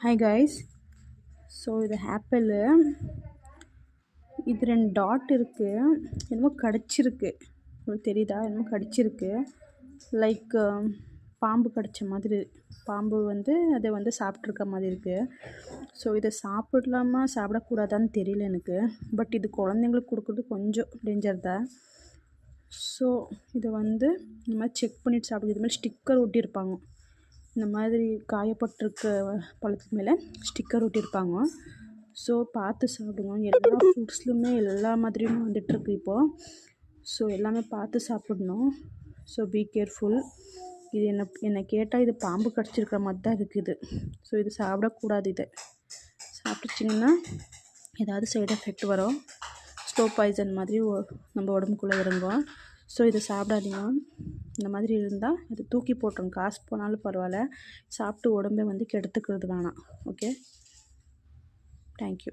Hi guys. So இது apple. இது 2 dot இருக்குது. என்னமோ கடிச்சிருக்கு. உங்களுக்கு தெரியுதா? என்னமோ கடிச்சிருக்கு. லைக் பாம்பு கடிச்ச மாதிரி. பாம்பு அதை சாப்பிட்ருக்க மாதிரி இருக்குது. ஸோ இதை சாப்பிடலாமா சாப்பிடக்கூடாதான்னு தெரியல எனக்கு. பட் இது குழந்தைங்களுக்கு கொடுக்குறது கொஞ்சம் டேஞ்சர் தான். ஸோ இதை இந்த மாதிரி செக் பண்ணிவிட்டு சாப்பிடுது. இது மாதிரி ஸ்டிக்கர் ஒட்டியிருப்பாங்க. இந்த மாதிரி காயப்பட்டிருக்க பழத்துக்கு மேலே ஸ்டிக்கர் ஒட்டியிருப்பாங்க. ஸோ பார்த்து சாப்பிடுங்க. எல்லா ஃப்ரூட்ஸ்லையுமே எல்லா மாதிரியும் வந்துட்டுருக்கு இப்போது. ஸோ எல்லாமே பார்த்து சாப்பிடணும். So be careful. இது என்னை கேட்டால் இது பாம்பு கடிச்சிருக்கிற மாதிரி தான் இருக்குது. ஸோ இது சாப்பிடக்கூடாது. இதை சாப்பிட்டுச்சிங்கன்னா ஏதாவது சைடு எஃபெக்ட் வரும். ஸ்லோ பாய்சன் மாதிரி நம்ம உடம்புக்குள்ளே இறங்கும். ஸோ இதை சாப்பிடாதீங்க. இந்த மாதிரி இருந்தால் அது தூக்கி போட்டுருங்க. காசு போனாலும் பரவாயில்ல. சாப்பிட்டு உடம்பை கெடுத்துக்கிறது வேணாம். Okay, thank you.